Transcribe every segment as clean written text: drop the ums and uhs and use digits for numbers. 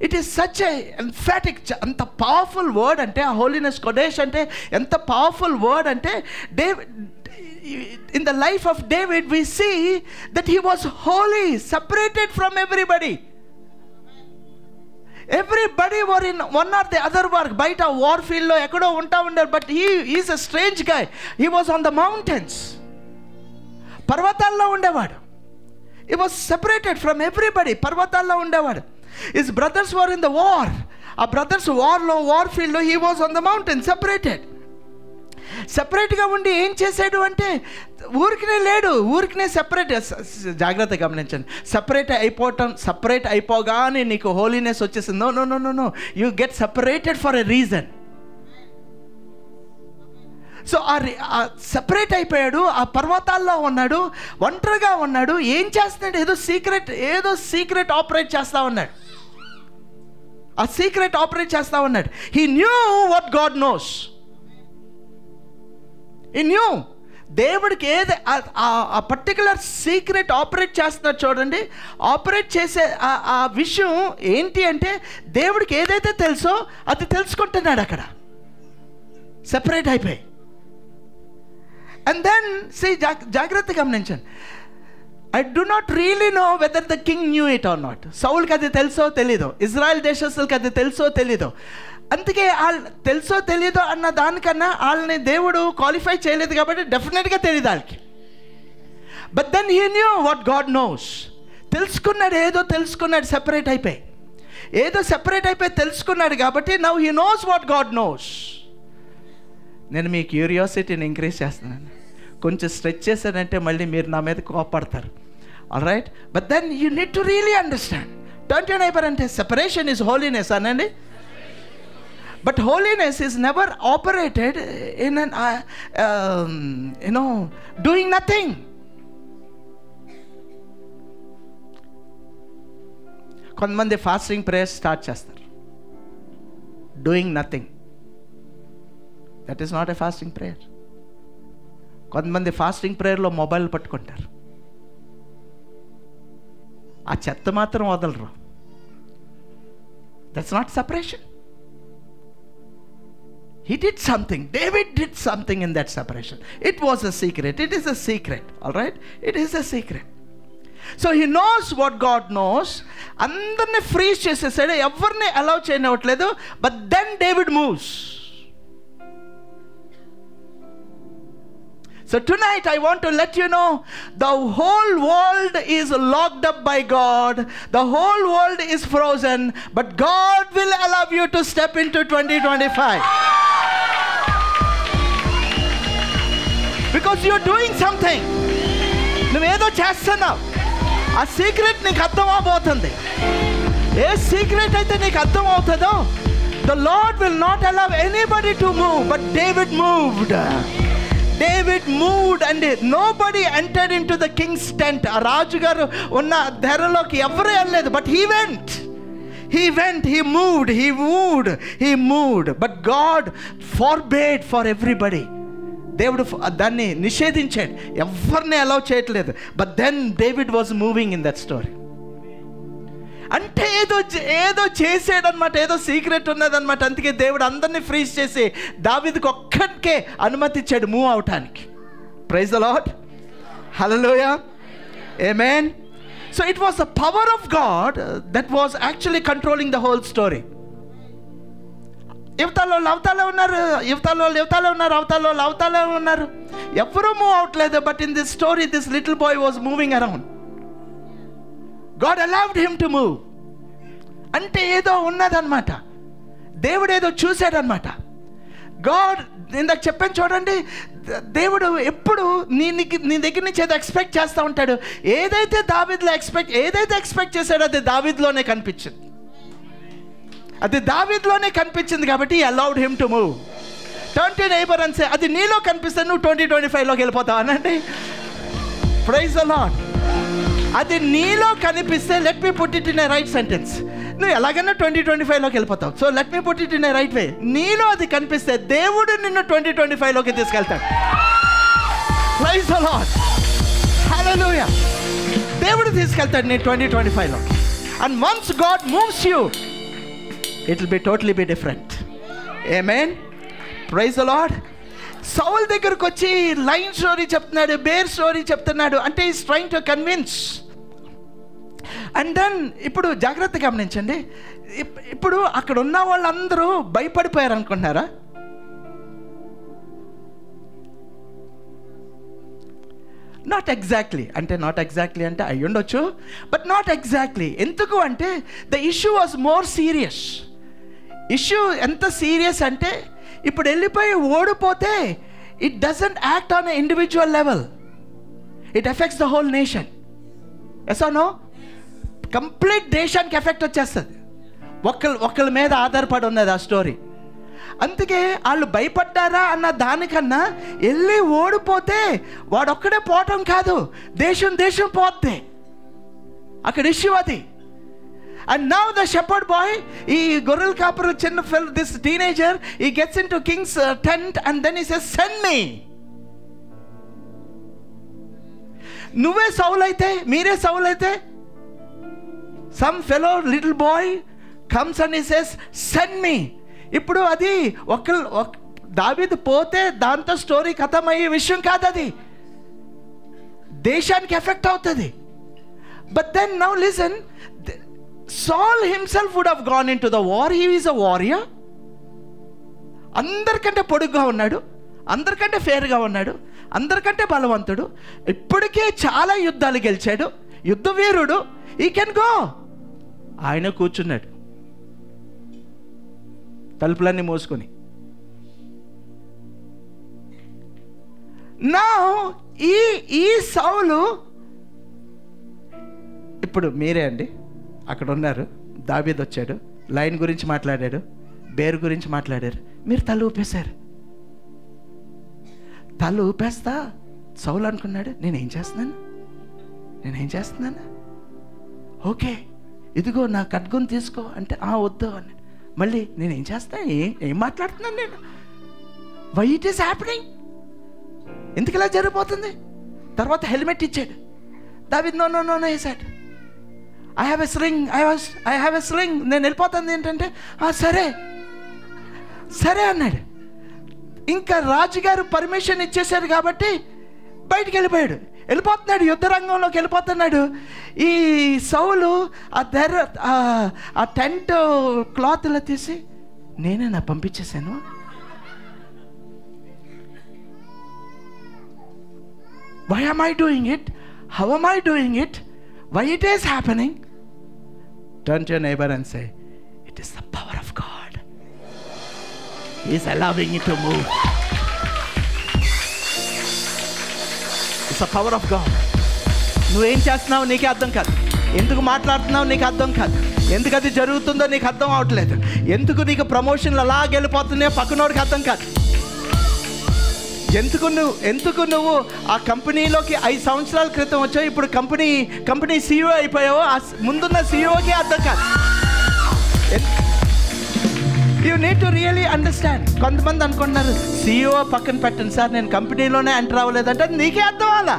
It is such a emphatic, అంత powerful word అంటే ఆ హోలీనెస్ కొడేష్ అంటే ఎంత పవర్ఫుల్ వర్డ్ అంటే in the life of David we see that he was holy, separated from everybody. Everybody were in one or the other work, బయట war ఫీల్డ్లో ఎక్కడో ఉంటారు. But is a strange guy. He was on the mountains, పర్వతాల్లో ఉండేవాడు. He was separated from everybody, పర్వతాల్లో ఉండేవాడు. His brothers were in the war, ఆ brothers war ఫీల్డ్లో, he was on the mountain separated. సెపరేట్గా ఉండి ఏం చేశాడు అంటే ఊరికినే లేడు, ఊరికినే సెపరేట్. జాగ్రత్తగా గమనించండి, సెపరేట్ అయిపోగానే నీకు హోలీనెస్ వచ్చేసింది. No no no no no, you get separated for a reason. So ఆ సెపరేట్ అయిపోయాడు, ఆ పర్వతాల్లో ఉన్నాడు, ఒంటరిగా ఉన్నాడు. ఏం చేస్తున్నాడు? ఏదో సీక్రెట్ ఆపరేట్ చేస్తూ ఉన్నాడు. ఆ సీక్రెట్ ఆపరేట్ చేస్తూ ఉన్నాడు. He knew what God nose. ఈ న్యూ దేవుడికి ఏది ఆ పర్టికులర్ సీక్రెట్ ఆపరేట్ చేస్తున్నారు చూడండి. ఆపరేట్ చేసే ఆ విషయం ఏంటి అంటే దేవుడికి ఏదైతే తెలుసో అది తెలుసుకుంటున్నాడు అక్కడ, సెపరేట్ అయిపోయి. అండ్ దెన్ జాగ్రత్తగా గమనించండి, I do not really know whether the king knew it or not. సౌల్కి అది తెలుసో తెలీదో, ఇజ్రాయెల్ దేశస్తులకి అది తెలుసో తెలీదో. అందుకే వాళ్ళు తెలుసో తెలీదో అన్న దానికన్నా వాళ్ళని దేవుడు క్వాలిఫై చేయలేదు కాబట్టి డెఫినెట్గా తెలియదు వాళ్ళకి. But then he knew what God knows. ఏదో తెలుసుకున్నాడు సెపరేట్ అయిపోయి తెలుసుకున్నాడు కాబట్టి now he knows what God knows. నేను మీ క్యూరియాసిటీని ఇంక్రీజ్ చేస్తున్నాను. కొంచెం స్ట్రెచ్ చేశానంటే మళ్ళీ మీరు నా మీద కోపడతారు. All right, but then you need to really understand. Don't you neighbour అంటే సెపరేషన్ ఈజ్ హోలీనెస్ అనండి. But holiness is never operated in an doing nothing. కొంతమంది ఫాస్టింగ్ ప్రేయర్స్ స్టార్ట్ చేస్తారు doing nothing. That is not a fasting prayer. కొంతమంది fasting ప్రేయర్లో mobile పట్టుకుంటారు, ఆ చెత్త మాత్రం వదలరు. That's not separation. He did something. David did something in that separation. It was a secret. It is a secret. All right? It is a secret. So he knows what God knows. Andarni freeze chesesadu, evarni allow cheyanavట్లేదు. But then David moves. So tonight I want to let you know the whole world is locked up by God. The whole world is frozen, but God will allow you to step into 2025. Because you are doing something. నువ్వేదో చేస్తున్నావు. ఆ secret నీకు అర్థం అవబోతుంది. ఏ secret అయితే నీకు అర్థం అవుతుందో, the Lord will not allow anybody to move, but David moved. David moved and nobody entered into the king's tent. ఆ రాజుగారు ఉన్న ధరలోకి ఎవరు వెళ్ళలేదు. But he went, he moved. But God forbade for everybody. దేవుడు దాన్ని నిషేధించాడు, ఎవరిని అలౌ చేయట్లేదు. But then David was moving in that story. అంటే ఏదో చేసాడనమాట, ఏదో సీక్రెట్ ఉన్నదనమాట. అందుకే దేవుడు అందరినీ ఫ్రీజ్ చేసి దావీదుకి ఒక్కడికే అనుమతి ఇచ్చాడు మూవ్ అవటానికి. Praise the Lord, hallelujah, amen. So it was the power of God that was actually controlling the whole story. అవతాలో ఉన్నారు, ఎవరూ మూవ్ అవట్లేదు. But in this story this little boy was moving around. God allowed him to move. అంటే ఏదో ఉన్నదన్నమాట, దేవుడు ఏదో చూశాడనమాట. God, ఇందాక చెప్పాను చూడండి, దేవుడు ఎప్పుడు నీ దగ్గర నుంచి ఏదో ఎక్స్పెక్ట్ చేస్తూ ఉంటాడు. ఏదైతే ఎక్స్పెక్ట్ చేశాడో అది దావీదులోనే కనిపించింది. కాబట్టి allowed him to move. Turn to neighbour and say, అది నీలో కనిపిస్తే నువ్వు 2025లోకి వెళ్ళిపోతావు అనండి. Praise the Lord. అది నీలో కనిపిస్తే, let me put it in a right sentence, నువ్వు ఎలాగైనా 2025లోకి వెళ్ళిపోతావు. So let me put it in a right way. నీలో అది కనిపిస్తే దేవుడు నిన్ను 2025లోకి తీసుకెళ్తాడు. Praise the Lord, hallelujah. దేవుడు తీసుకెళ్తాడు నీ 2025లోకి. And once God moves you, it will be totally be different. Amen. Praise the Lord. Saul దగ్గరకు వచ్చి లైన్ స్టోరీ చెప్తున్నాడు, బేర్ స్టోరీ చెప్తున్నాడు. అంటే is trying to convince. And then ఇప్పుడు జాగ్రత్తగా గమనించండి. ఇప్పుడు అక్కడ ఉన్న వాళ్ళందరూ భయపడిపోయారు అనుకుంటున్నారా? నాట్ ఎగ్జాక్ట్లీ అంటే అయ్యి ఉండొచ్చు, బట్ నాట్ ఎగ్జాక్ట్లీ. ఎందుకు అంటే the issue was more serious. Issue ఎంత సీరియస్ అంటే ఇప్పుడు వెళ్ళిపోయి ఓడిపోతే it doesn't act on a individual level, it affects the whole nation. Yes or no? Complete దేశానికి ఎఫెక్ట్ వచ్చేస్తుంది. ఒకళ్ళ మీద ఆధారపడి ఉన్నది ఆ స్టోరీ. అందుకే వాళ్ళు భయపడ్డారా అన్న దానికన్నా వెళ్ళి ఓడిపోతే వాడొక్కడే పోవటం కాదు, దేశం పోతే. అక్కడ ఇష్యూ అది. And now the shepherd boy, ఈ గొర్రెల కాపరు చిన్న this teenager, he gets into king's tent and then he says, send me. నువ్వే సౌలు అయితే, మీరే సౌలు అయితే, some fellow little boy comes and he says, send me. ఇప్పుడు అది దావీదు పోతే దాంతో స్టోరీ ఖతమయ్యే విషయం కాదు, అది దేశానికి ఎఫెక్ట్ అవుతుంది. But then now listen, Saul himself would have gone into the war. He is a warrior. అందరికంటే పొడుగ్గా ఉన్నాడు, అందరికంటే ఫేర్గా ఉన్నాడు, అందరికంటే బలవంతుడు, ఇప్పటికే చాలా యుద్ధాలు గెలిచాడు, యుద్ధ వీరుడు. ఈ కెన్ గో. ఆయన కూర్చున్నాడు తలుపులన్నీ మోసుకొని. నా ఈ సౌలు, ఇప్పుడు మీరే అండి అక్కడ ఉన్నారు, దావీదు వచ్చాడు, లైన్ గురించి మాట్లాడాడు, బేర్ గురించి మాట్లాడారు, మీరు తల ఊపేశారు. తల ఊపేస్తా సౌలు అనుకున్నాడు, నేనేం చేస్తున్నాను, ఓకే ఇదిగో నా ఖడ్గం తీసుకో అంటే వద్దు అని. మళ్ళీ నేనేం చేస్తా, ఏం మాట్లాడుతున్నాను నేను, వై ఇట్ ఈస్ హ్యాపెనింగ్, ఎందుకు ఇలా జరిగిపోతుంది. తర్వాత హెల్మెట్ ఇచ్చాడు దావీదు. నో వేసాడు. I have a sling. నేను వెళ్ళిపోతాను ఏంటంటే సరే అన్నాడు. ఇంకా రాజుగారు పర్మిషన్ ఇచ్చేశారు కాబట్టి బయటికి వెళ్ళిపోతున్నాడు, యుద్ధ రంగంలోకి వెళ్ళిపోతున్నాడు. ఈ సౌలు ఆ టెంట్ క్లాత్ ఇలా తీసి, నేనేనా పంపించేశాను, why am I doing it, how am I doing it, why it is happening? Turn to your neighbor and say, it is the power of God. He is allowing it to move. It's the power of God. నువ్వేం చేస్తున్నావు నీకే అర్థం కాదు, ఎందుకు మాట్లాడుతున్నావు నీకు అర్థం కాదు, ఎందుకు అది జరుగుతుందో నీకు అర్థం అవట్లేదు, ఎందుకు నీకు ప్రమోషన్లు అలా వెళ్ళిపోతున్నాయో పక్కనోడికి అర్థం కాదు, ఎందుకు నువ్వు ఆ కంపెనీలోకి 5 సంవత్సరాల క్రితం వచ్చావు, ఇప్పుడు కంపెనీ CEO అయిపోయావో, ముందున్న CEOకి అర్థం కాదు. You need to really understand. కొంతమంది అనుకుంటున్నారు CEO పక్కన పెట్టండి సార్, నేను కంపెనీలోనే ఎంటర్ అవ్వలేదంటే నీకే అర్థం అవ్వాలా.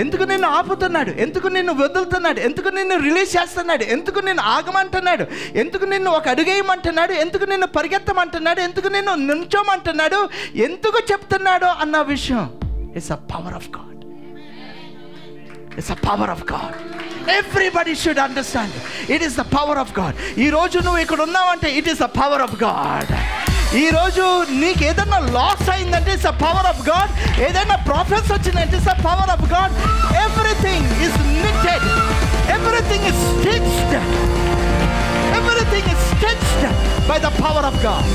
ఎందుకు నిన్ను ఆపుతున్నాడు, ఎందుకు నిన్ను వదులుతున్నాడు, ఎందుకు నిన్ను రిలీజ్ చేస్తున్నాడు, ఎందుకు నిన్ను ఆగమంటున్నాడు, ఎందుకు నిన్ను ఒక అడుగేయమంటున్నాడు, ఎందుకు నిన్ను పరిగెత్తమంటున్నాడు, ఎందుకు నిన్ను నుంచోమంటున్నాడు, ఎందుకు చెప్తున్నాడో అన్న విషయం. It's a power of God. It's a power of God. Everybody should understand it. It is the power of God. ఈ రోజు నువ్వు ఇక్కడ ఉన్నావంటే it is the power of God. ఈ రోజు నీకు ఏదైనా లాస్ అయిందంటే it's the power of God. ఏదైనా ప్రాఫిట్స్ వచ్చిందంటే it's the power of God. Everything is knitted, everything is stitched, everything is stitched by the power of God.